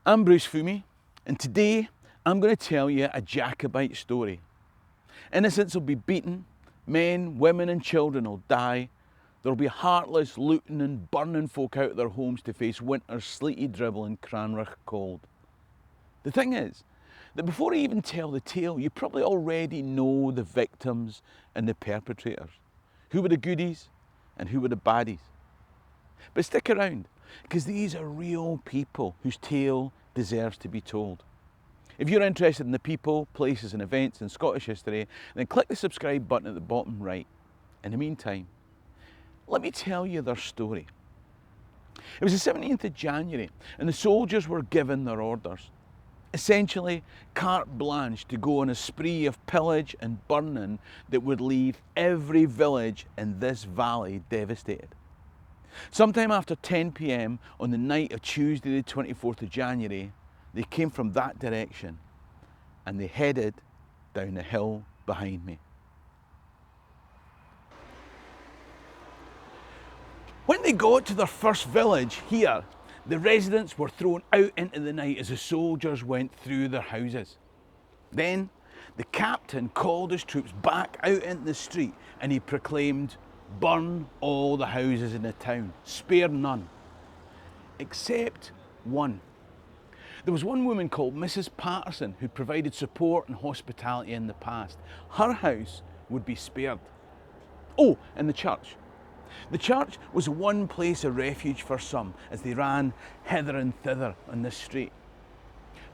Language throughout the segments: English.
I'm Bruce Fumi, and today I'm going to tell you a Jacobite story. Innocents will be beaten, men, women and children will die. There'll be heartless looting and burning folk out of their homes to face winter's sleety dribble and Cranrach cold. The thing is that before I even tell the tale, you probably already know the victims and the perpetrators. Who were the goodies and who were the baddies? But stick around, because these are real people whose tale deserves to be told. If you're interested in the people, places and events in Scottish history, then click the subscribe button at the bottom right. In the meantime, let me tell you their story. It was the 17th of January and the soldiers were given their orders. Essentially, carte blanche to go on a spree of pillage and burning that would leave every village in this valley devastated. Sometime after 10 p.m. on the night of Tuesday the 24th of January, they came from that direction and they headed down the hill behind me. When they got to their first village here, the residents were thrown out into the night as the soldiers went through their houses. Then the captain called his troops back out into the street and he proclaimed, "Burn all the houses in the town, spare none, except one." There was one woman called Mrs. Patterson who provided support and hospitality in the past. Her house would be spared. Oh, and the church. The church was one place of refuge for some as they ran hither and thither on this street.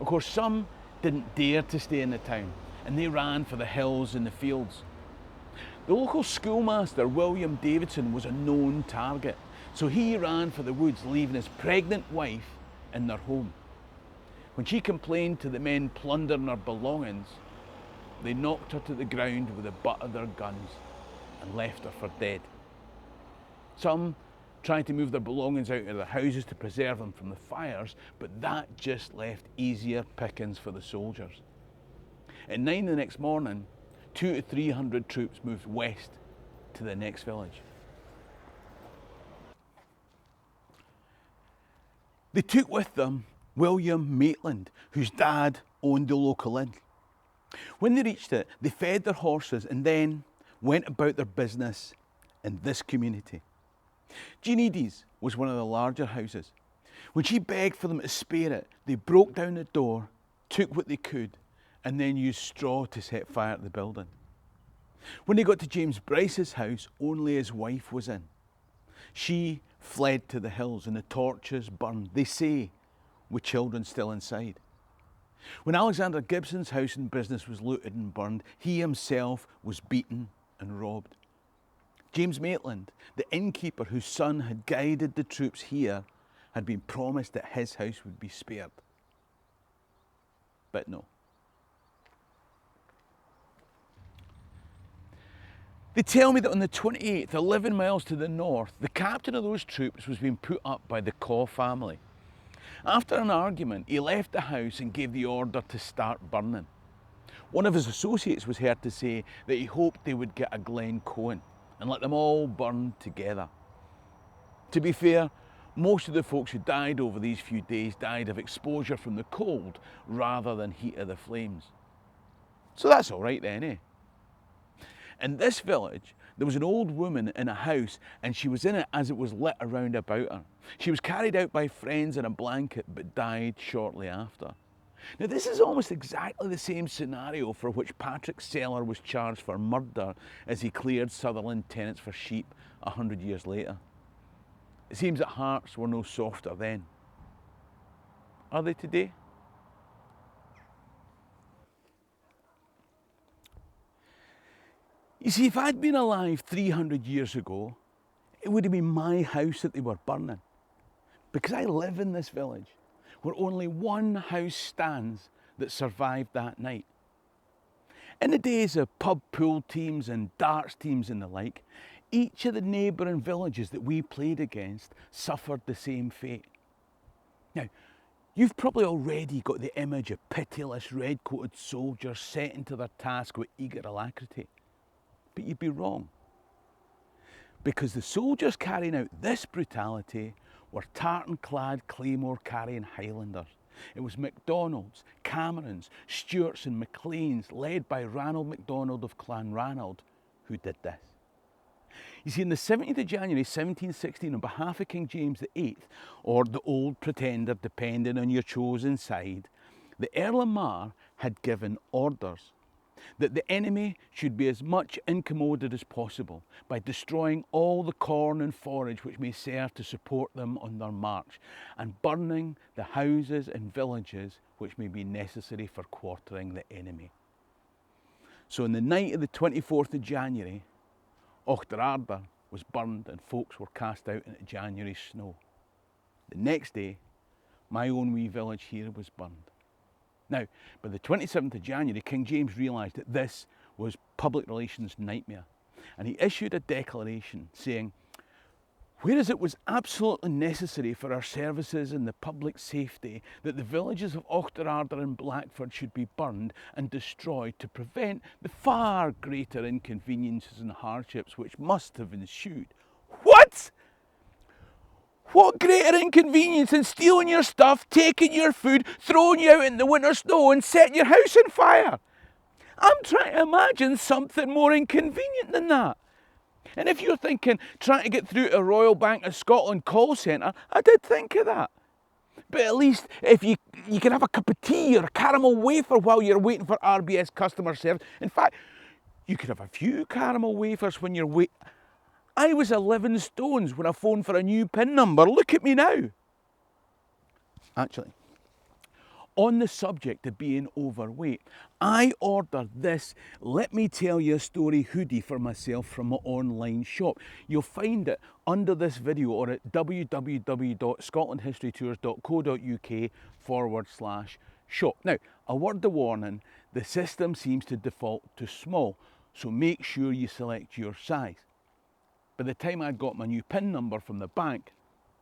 Of course, some didn't dare to stay in the town and they ran for the hills and the fields. The local schoolmaster, William Davidson, was a known target, so he ran for the woods, leaving his pregnant wife in their home. When she complained to the men plundering her belongings, they knocked her to the ground with the butt of their guns and left her for dead. Some tried to move their belongings out of their houses to preserve them from the fires, but that just left easier pickings for the soldiers. At 9 the next morning, 200 to 300 troops moved west to the next village. They took with them William Maitland, whose dad owned the local inn. When they reached it, they fed their horses and then went about their business in this community. Jean Edie's was one of the larger houses. When she begged for them to spare it, they broke down the door, took what they could, and then used straw to set fire to the building. When they got to James Bryce's house, only his wife was in. She fled to the hills and the torches burned, they say, with children still inside. When Alexander Gibson's house and business was looted and burned, he himself was beaten and robbed. James Maitland, the innkeeper whose son had guided the troops here, had been promised that his house would be spared. But no. They tell me that on the 28th, 11 miles to the north, the captain of those troops was being put up by the Caw family. After an argument, he left the house and gave the order to start burning. One of his associates was heard to say that he hoped they would get a Glen Cohen and let them all burn together. To be fair, most of the folks who died over these few days died of exposure from the cold rather than heat of the flames. So that's all right then, eh? In this village, there was an old woman in a house and she was in it as it was lit around about her. She was carried out by friends in a blanket but died shortly after. Now this is almost exactly the same scenario for which Patrick Seller was charged for murder as he cleared Sutherland tenants for sheep 100 years later. It seems that hearts were no softer then. Are they today? You see, if I'd been alive 300 years ago, it would have been my house that they were burning. Because I live in this village where only one house stands that survived that night. In the days of pub pool teams and darts teams and the like, each of the neighbouring villages that we played against suffered the same fate. Now, you've probably already got the image of pitiless red-coated soldiers setting to their task with eager alacrity. But you'd be wrong. Because the soldiers carrying out this brutality were tartan-clad claymore-carrying Highlanders. It was MacDonald's, Camerons, Stewarts and McLeans, led by Ranald MacDonald of Clanranald, who did this. You see, on the 17th of January 1716, on behalf of King James VIII, or the Old Pretender, depending on your chosen side, the Earl of Mar had given orders that the enemy should be as much incommoded as possible by destroying all the corn and forage which may serve to support them on their march, and burning the houses and villages which may be necessary for quartering the enemy. So on the night of the 24th of January, Outlander was burned and folks were cast out into January snow. The next day, my own wee village here was burned. Now, by the 27th of January, King James realised that this was public relations nightmare, and he issued a declaration saying, whereas it was absolutely necessary for our services and the public safety that the villages of Outlander and Blackford should be burned and destroyed to prevent the far greater inconveniences and hardships which must have ensued. What? What greater inconvenience than stealing your stuff, taking your food, throwing you out in the winter snow and setting your house on fire? I'm trying to imagine something more inconvenient than that. And if you're thinking trying to get through to a Royal Bank of Scotland call centre, I did think of that. But at least if you can have a cup of tea or a caramel wafer while you're waiting for RBS customer service. In fact, you could have a few caramel wafers when you're waiting. I was 11 stones when I phoned for a new PIN number. Look at me now. Actually, on the subject of being overweight, I ordered this Let Me Tell You a Story hoodie for myself from my online shop. You'll find it under this video or at www.scotlandhistorytours.co.uk/shop. Now, a word of warning, the system seems to default to small, so make sure you select your size. By the time I'd got my new PIN number from the bank,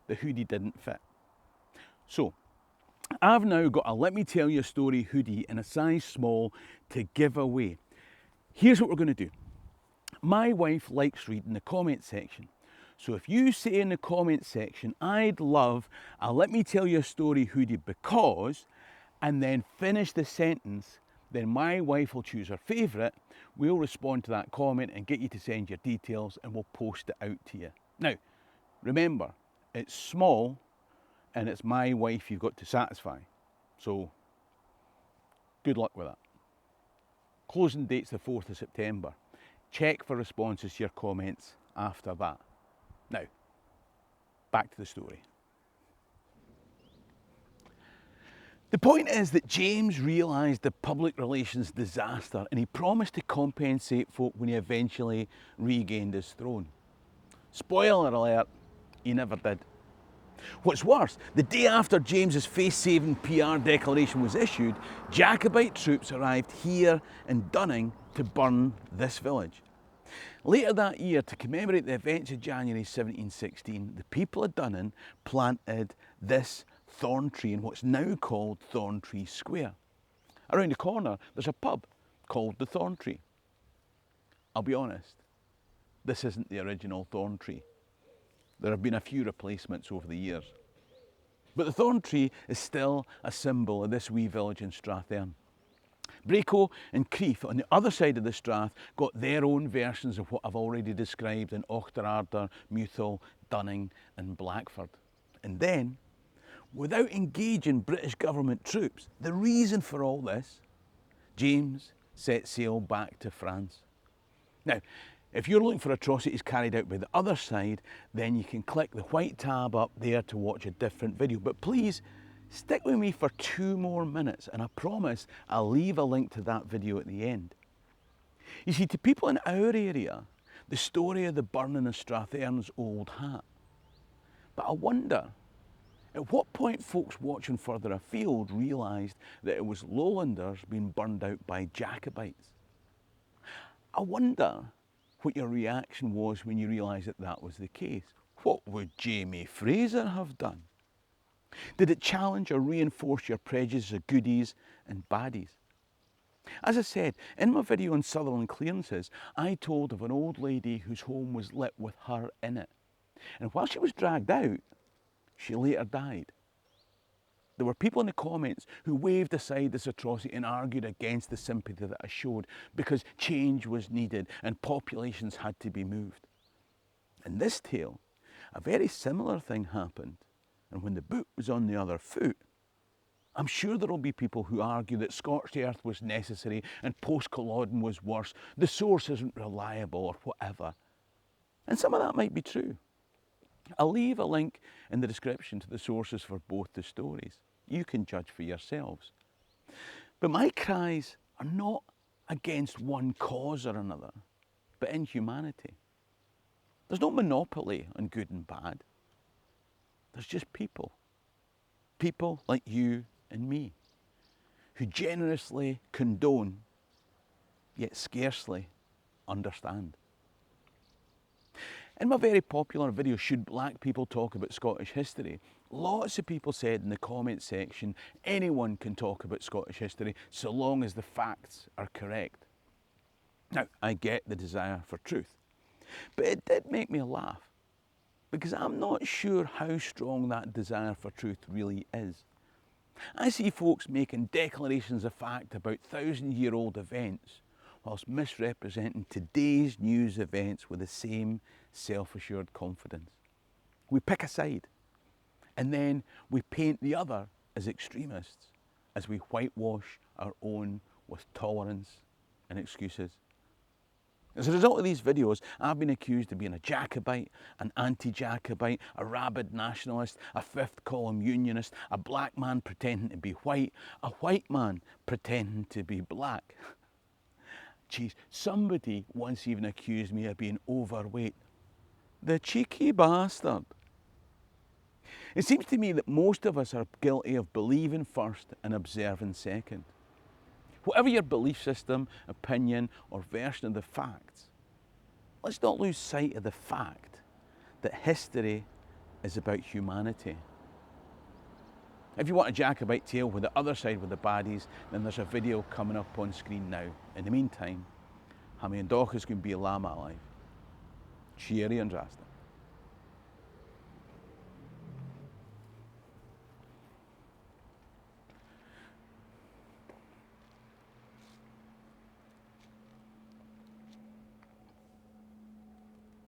the hoodie didn't fit. So, I've now got a Let Me Tell You a Story hoodie in a size small to give away. Here's what we're going to do. My wife likes reading the comment section. So if you say in the comment section, I'd love a Let Me Tell You a Story hoodie because, and then finish the sentence, then my wife will choose her favourite. We'll respond to that comment and get you to send your details and we'll post it out to you. Now, remember, it's small and it's my wife you've got to satisfy. So, good luck with that. Closing date's the 4th of September. Check for responses to your comments after that. Now, back to the story. The point is that James realised the public relations disaster and he promised to compensate folk when he eventually regained his throne. Spoiler alert, he never did. What's worse, the day after James's face-saving PR declaration was issued, Jacobite troops arrived here in Dunning to burn this village. Later that year, to commemorate the events of January 1716, the people of Dunning planted this thorn tree in what's now called Thorn Tree Square. Around the corner, there's a pub called the Thorn Tree. I'll be honest, this isn't the original thorn tree. There have been a few replacements over the years. But the thorn tree is still a symbol of this wee village in Strathearn. Braco and Crieff on the other side of the strath got their own versions of what I've already described in Outlander, Mewthal, Dunning and Blackford. And then, without engaging British government troops, the reason for all this, James set sail back to France. Now, if you're looking for atrocities carried out by the other side, then you can click the white tab up there to watch a different video. But please, stick with me for 2 more minutes and I promise I'll leave a link to that video at the end. You see, to people in our area, the story of the burning of Strathearn's old hat. But I wonder, at what point folks watching further afield realised that it was Lowlanders being burned out by Jacobites? I wonder what your reaction was when you realised that that was the case. What would Jamie Fraser have done? Did it challenge or reinforce your prejudice of goodies and baddies? As I said, in my video on Sutherland clearances, I told of an old lady whose home was lit with her in it. And while she was dragged out, she later died. There were people in the comments who waved aside this atrocity and argued against the sympathy that I showed because change was needed and populations had to be moved. In this tale, a very similar thing happened, and when the book was on the other foot, I'm sure there will be people who argue that scorched earth was necessary and post-Culloden was worse, the source isn't reliable or whatever. And some of that might be true. I'll leave a link in the description to the sources for both the stories. You can judge for yourselves. But my cries are not against one cause or another, but inhumanity. There's no monopoly on good and bad. There's just people. People like you and me, who generously condone, yet scarcely understand. In my very popular video, Should Black People Talk About Scottish History? Lots of people said in the comment section, anyone can talk about Scottish history so long as the facts are correct. Now, I get the desire for truth, but it did make me laugh because I'm not sure how strong that desire for truth really is. I see folks making declarations of fact about 1,000-year-old events whilst misrepresenting today's news events with the same self-assured confidence. We pick a side and then we paint the other as extremists as we whitewash our own with tolerance and excuses. As a result of these videos, I've been accused of being a Jacobite, an anti-Jacobite, a rabid nationalist, a fifth column unionist, a black man pretending to be white, a white man pretending to be black. Geez, somebody once even accused me of being overweight. The cheeky bastard. It seems to me that most of us are guilty of believing first and observing second. Whatever your belief system, opinion, or version of the facts, let's not lose sight of the fact that history is about humanity. If you want a Jacobite tale with the other side with the baddies, then there's a video coming up on screen now. In the meantime, Hammy and Dochas can be a llama alive. Cheery and drastic.